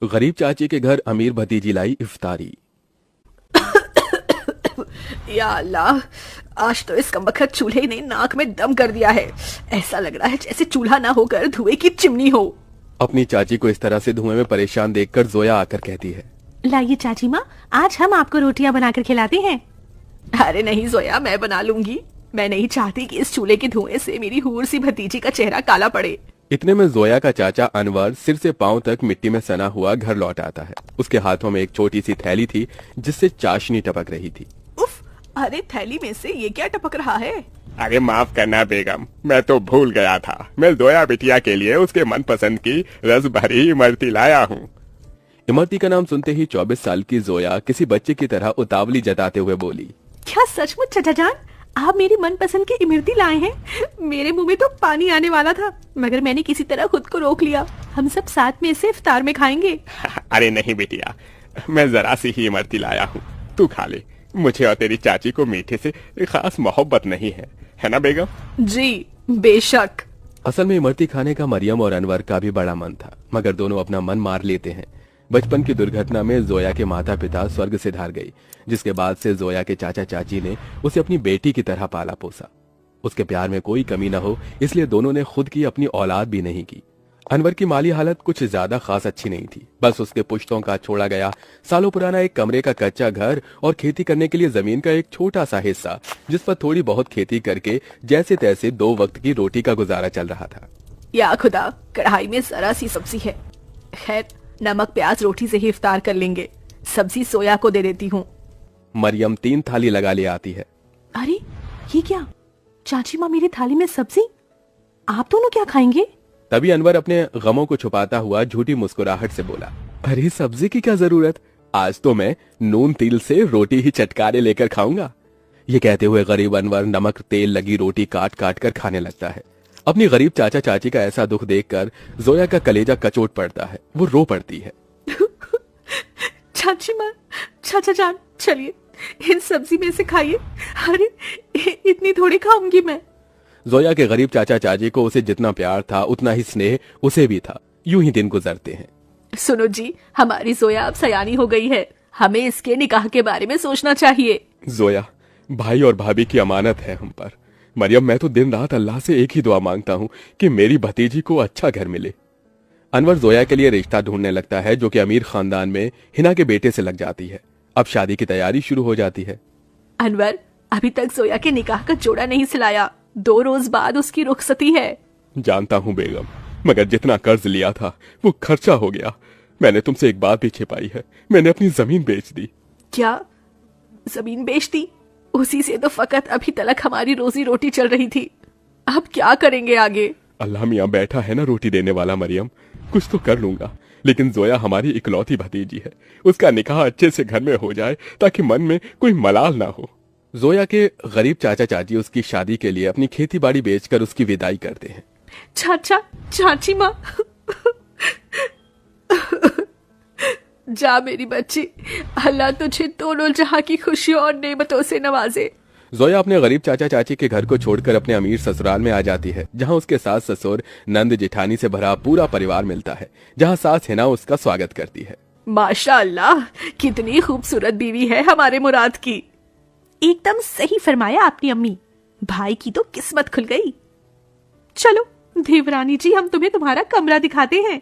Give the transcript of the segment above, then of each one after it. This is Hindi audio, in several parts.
गरीब चाची के घर अमीर भतीजी लाई इफ्तारी। या अल्लाह, आज तो इस कमबख्त चूल्हे ने नाक में दम कर दिया है। ऐसा लग रहा है जैसे चूल्हा ना होकर धुएं की चिमनी हो। अपनी चाची को इस तरह से धुएं में परेशान देखकर जोया आकर कहती है, लाइए चाची माँ, आज हम आपको रोटियां बनाकर खिलाते हैं। अरे नहीं जोया, मैं बना लूंगी। मैं नहीं चाहती कि इस चूल्हे के धुएं से मेरी हूर सी भतीजी का चेहरा काला पड़े। इतने में जोया का चाचा अनवर सिर से पांव तक मिट्टी में सना हुआ घर लौट आता है। उसके हाथों में एक छोटी सी थैली थी जिससे चाशनी टपक रही थी। उफ, अरे थैली में से ये क्या टपक रहा है? अरे माफ करना बेगम, मैं तो भूल गया था। मैं जोया बिटिया के लिए उसके मनपसंद की रस भरी इमरती लाया हूँ। इमरती का नाम सुनते ही 24 साल की जोया किसी बच्चे की तरह उतावली जताते हुए बोली, क्या सचमुच चाचा जान, आप मेरी मनपसंद की इमरती लाए हैं? मेरे मुंह में तो पानी आने वाला था, मगर मैंने किसी तरह खुद को रोक लिया। हम सब साथ में इसे इफ्तार में खाएंगे। अरे नहीं बिटिया, मैं जरा सी ही इमरती लाया हूँ, तू खा ले। मुझे और तेरी चाची को मीठे से खास मोहब्बत नहीं है ना बेगम? जी बेशक। असल में इमरती खाने का मरियम और अनवर का भी बड़ा मन था, मगर दोनों अपना मन मार लेते हैं। बचपन की दुर्घटना में जोया के माता पिता स्वर्ग से धार गई, जिसके बाद से जोया के चाचा चाची ने उसे अपनी बेटी की तरह पाला पोसा। उसके प्यार में कोई कमी न हो, इसलिए दोनों ने खुद की अपनी औलाद भी नहीं की। अनवर की माली हालत कुछ ज्यादा खास अच्छी नहीं थी। बस उसके पुश्तों का छोड़ा गया सालों पुराना एक कमरे का कच्चा घर और खेती करने के लिए जमीन का एक छोटा सा हिस्सा, जिस पर थोड़ी बहुत खेती करके जैसे तैसे 2 वक्त की रोटी का गुजारा चल रहा था। या खुदा, कढ़ाई में जरा सी सब्जी है। खैर, नमक प्याज रोटी से ही इफ्तार कर लेंगे। सब्जी सोया को दे देती हूँ। मरियम 3 थाली लगा ले आती है। अरे ये क्या, चाची माँ मेरी थाली में सब्जी, आप दोनों क्या खाएंगे? तभी अनवर अपने गमों को छुपाता हुआ झूठी मुस्कुराहट से बोला, अरे सब्जी की क्या जरूरत, आज तो मैं नून तिल से रोटी ही चटकारे लेकर खाऊंगा। ये कहते हुए गरीब अनवर नमक तेल लगी रोटी काट काट कर खाने लगता है। अपनी गरीब चाचा चाची का ऐसा दुख देखकर जोया का कलेजा कचोट पड़ता है। वो रो पड़ती है। चाची माँ, चाचा जान, चलिए इन सब्जी में से खाइए। अरे इतनी थोड़ी खाऊंगी मैं। जोया के गरीब चाचा चाची को उसे जितना प्यार था उतना ही स्नेह उसे भी था। यूं ही दिन गुजरते हैं। सुनो जी, हमारी जोया अब सयानी हो गई है। हमें इसके निकाह के बारे में सोचना चाहिए। जोया, भाई और भाभी की अमानत है हम पर। मरियम, मैं तो दिन रात अल्लाह से एक ही दुआ मांगता हूँ कि मेरी भतीजी को अच्छा घर मिले। अनवर जोया के लिए रिश्ता ढूंढने लगता है, जो कि अमीर खानदान में हिना के बेटे से लग जाती है। अब शादी की तैयारी शुरू हो जाती है। अनवर, अभी तक जोया के निकाह का जोड़ा नहीं सिलाया। 2 रोज बाद उसकी रुखसती है। जानता हूँ बेगम, मगर जितना कर्ज लिया था वो खर्चा हो गया। मैंने तुमसे एक बात भी छिपाई है, मैंने अपनी जमीन बेच दी। क्या जमीन बेच दी? उसी से तो फकत अभी तक हमारी रोजी रोटी चल रही थी। अब क्या करेंगे आगे? अल्लाह मियाँ बैठा है ना रोटी देने वाला मरियम, कुछ तो कर लूंगा। लेकिन जोया हमारी इकलौती भतीजी है, उसका निकाह अच्छे से घर में हो जाए ताकि मन में कोई मलाल ना हो। जोया के गरीब चाचा चाची उसकी शादी के लिए अपनी खेती बाड़ी बेचकर उसकी विदाई करते हैं। चाचा चाची माँ, जा मेरी बच्ची, अल्लाह तुझे दोनों जहां की खुशियों और नेमतों से नवाजे। जोया अपने गरीब चाचा चाची के घर को छोड़कर अपने अमीर ससुराल में आ जाती है, जहां उसके सास ससुर नंद जेठानी से भरा पूरा परिवार मिलता है, जहां सास हिना उसका स्वागत करती है। माशाअल्लाह, कितनी खूबसूरत बीवी है हमारे मुराद की। एकदम सही फरमाया आपने अम्मी, भाई की तो किस्मत खुल गई। चलो देवरानी जी, हम तुम्हें तुम्हारा कमरा दिखाते हैं।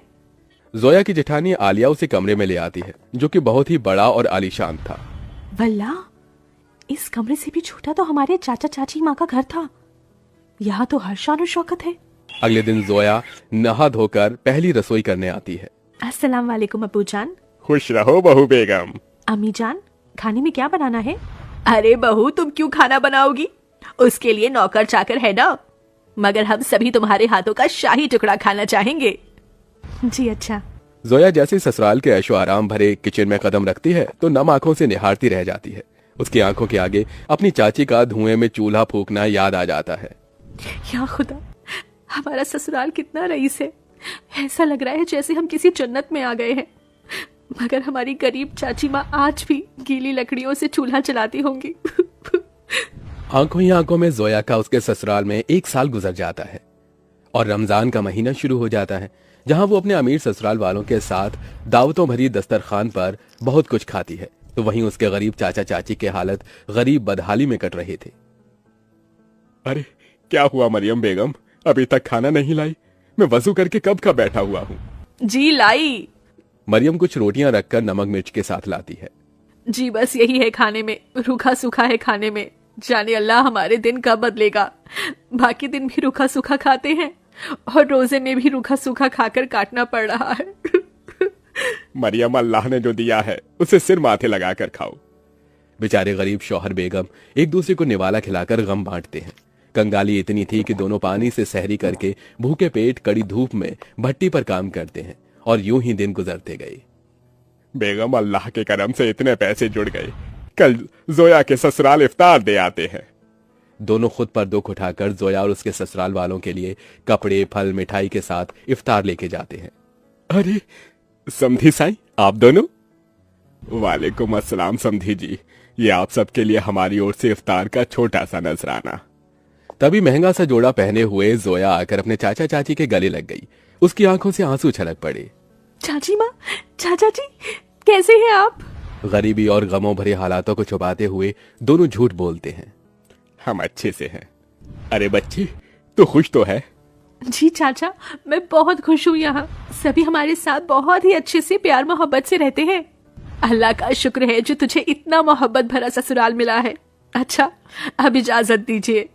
जोया की जेठानी आलिया उसे कमरे में ले आती है, जो कि बहुत ही बड़ा और आलीशान था। वल्ला, इस कमरे से भी छोटा तो हमारे चाचा चाची माँ का घर था। यहाँ तो हर शान और शौकत है। अगले दिन जोया नहा धोकर पहली रसोई करने आती है। अस्सलाम वालेकुम अब्बू जान। खुश रहो बहू बेगम। अम्मी जान, खाने में क्या बनाना है? अरे बहू, तुम क्यों खाना बनाओगी? उसके लिए नौकर चाकर है ना, मगर हम सभी तुम्हारे हाथों का शाही टुकड़ा खाना चाहेंगे। जी अच्छा। जोया जैसे ससुराल के ऐशो आराम भरे किचन में कदम रखती है तो नम आंखों से निहारती रह जाती है। उसकी आंखों के आगे अपनी चाची का धुएं में चूल्हा फूकना याद आ जाता है। या खुदा, हमारा ससुराल कितना रईस है। ऐसा लग रहा है जैसे हम किसी जन्नत में आ गए हैं। मगर हमारी गरीब चाची माँ आज भी गीली लकड़ियों से चूल्हा चलाती होंगी। आंखों ही आंखों में जोया का उसके ससुराल में 1 साल गुजर जाता है और रमजान का महीना शुरू हो जाता है। जहां वो अपने अमीर ससुराल वालों के साथ दावतों भरी दस्तरखान पर बहुत कुछ खाती है, तो वहीं उसके गरीब चाचा चाची की हालत गरीब बदहाली में कट रहे थे। अरे क्या हुआ मरियम बेगम, अभी तक खाना नहीं लाई? मैं वजू करके कब का बैठा हुआ हूँ। जी लाई। मरियम कुछ रोटियां रखकर नमक मिर्च के साथ लाती है। जी बस यही है खाने में, रूखा सूखा है खाने में। जाने अल्लाह हमारे दिन कब बदलेगा। बाकी दिन भी रूखा सूखा खाते हैं और रोजे में भी रूखा सूखा खाकर काटना पड़ रहा है। मरियम, अल्लाह ने जो दिया है उसे सिर माथे लगाकर खाओ। बेचारे गरीब शौहर बेगम एक दूसरे को निवाला खिलाकर गम बांटते हैं। कंगाली इतनी थी कि दोनों पानी से सहरी करके भूखे पेट कड़ी धूप में भट्टी पर काम करते हैं और यूं ही दिन गुजरते गए। बेगम, अल्लाह के करम से इतने पैसे जुड़ गए, कल जोया के ससुराल इफ्तार दे आते हैं। दोनों खुद पर दुख उठाकर जोया और उसके ससुराल वालों के लिए कपड़े फल मिठाई के साथ इफ्तार लेके जाते हैं। अरे समधी साईं, आप दोनों? वालेकुम अस्सलाम समधी जी, ये आप सबके लिए हमारी ओर से इफ्तार का छोटा सा नजराना। तभी महंगा सा जोड़ा पहने हुए जोया आकर अपने चाचा चाची के गले लग गई। उसकी आंखों से आंसू छलक पड़े। चाची माँ, चाचा जी, कैसे हैं आप? गरीबी और गमों भरे हालातों को छुपाते हुए दोनों झूठ बोलते हैं। हम अच्छे से हैं। अरे बच्ची, तू खुश तो है? जी चाचा, मैं बहुत खुश हूँ। यहाँ सभी हमारे साथ बहुत ही अच्छे से प्यार मोहब्बत से रहते हैं। अल्लाह का शुक्र है जो तुझे इतना मोहब्बत भरा ससुराल मिला है। अच्छा, अब इजाजत दीजिए।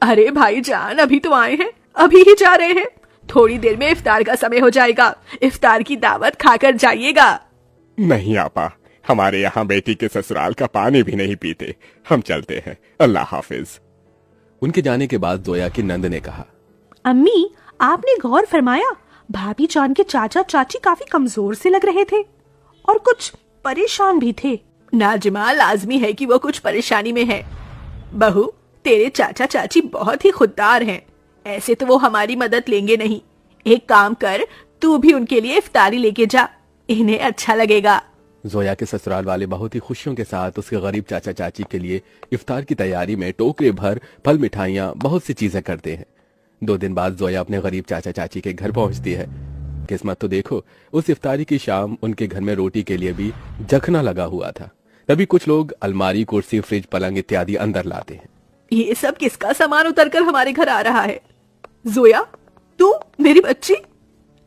अरे भाईजान, अभी तो आए हैं, अभी ही जा रहे हैं। थोड़ी देर में इफ्तार का समय हो जाएगा, इफ्तार की दावत खाकर जाइएगा। नहीं आपा, हमारे यहाँ बेटी के ससुराल का पानी भी नहीं पीते। हम चलते हैं, अल्लाह हाफिज। उनके जाने के बाद जोया की नंद ने कहा, अम्मी, आपने गौर फरमाया भाभी जान के चाचा चाची काफी कमजोर से लग रहे थे और कुछ परेशान भी थे। नाजिमा, लाजमी है कि वो कुछ परेशानी में है। बहू, तेरे चाचा चाची बहुत ही खुददार हैं। ऐसे तो वो हमारी मदद लेंगे नहीं। एक काम कर, तू भी उनके लिए इफ्तारी लेके जा, इन्हें अच्छा लगेगा। जोया के ससुराल वाले बहुत ही खुशियों के साथ उसके गरीब चाचा चाची के लिए इफ्तार की तैयारी में टोकरे भर फल मिठाइयाँ बहुत सी चीजें करते हैं। 2 दिन बाद जोया अपने गरीब चाचा चाची के घर पहुंचती है। किस्मत तो देखो, उस इफ्तारी की शाम उनके घर में रोटी के लिए भी जखना लगा हुआ था। तभी कुछ लोग अलमारी, कुर्सी, फ्रिज, पलंग इत्यादि अंदर लाते हैं। ये सब किसका सामान उतरकर हमारे घर आ रहा है? जोया, तू मेरी बच्ची।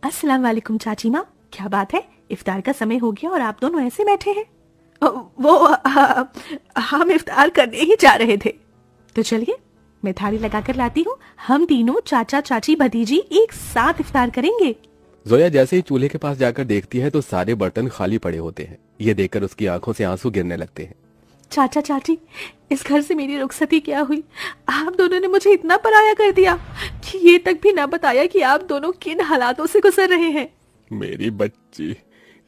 अस्सलाम वालेकुम चाची माँ, क्या बात है? इफ्तार का समय हो गया और आप दोनों ऐसे बैठे हैं? हम इफ्तार करने ही जा रहे थे। तो चलिए, मैं थाली लगाकर लाती हूँ। हम तीनों चाचा चाची भतीजी एक साथ इफ्तार करेंगे। जोया जैसे ही चूल्हे के पास जाकर देखती है तो सारे बर्तन खाली पड़े होते हैं। ये देखकर उसकी आंखों से आंसू गिरने लगते हैं। चाचा चाची, इस घर से मेरी रुखसती क्या हुई? आप दोनों ने मुझे इतना पराया कर दिया कि ये तक भी ना बताया कि आप दोनों किन हालातों से गुजर रहे हैं। मेरी बच्ची,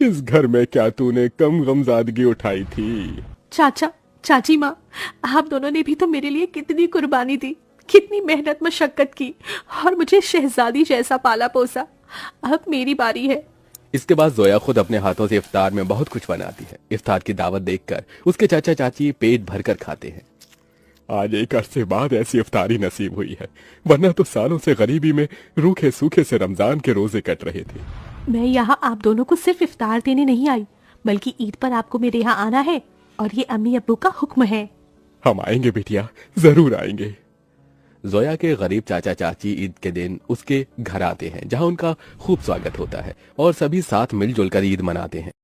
इस घर में क्या तूने कम गमजादगी उठाई थी? चाचा चाची माँ, आप दोनों ने भी तो मेरे लिए कितनी कुर्बानी दी, कितनी मेहनत मशक्कत की और मुझे शहजादी जैसा पाला पोसा। अब मेरी बारी है। इसके बाद जोया खुद अपने हाथों से इफ्तार में बहुत कुछ बनाती है। इफ्तार की दावत देखकर उसके चाचा चाची पेट भरकर खाते हैं। आज एक अरसे बाद ऐसी इफ्तारी नसीब हुई है, वरना तो सालों से गरीबी में रूखे सूखे से रमजान के रोजे कट रहे थे। मैं यहाँ आप दोनों को सिर्फ इफ्तार देने नहीं आई, बल्कि ईद पर आपको मेरे यहाँ आना है और ये अम्मी अब्बू का हुक्म है। हम आएंगे बिटिया, जरूर आएंगे। जोया के गरीब चाचा चाची ईद के दिन उसके घर आते हैं, जहां उनका खूब स्वागत होता है और सभी साथ मिलजुल कर ईद मनाते हैं।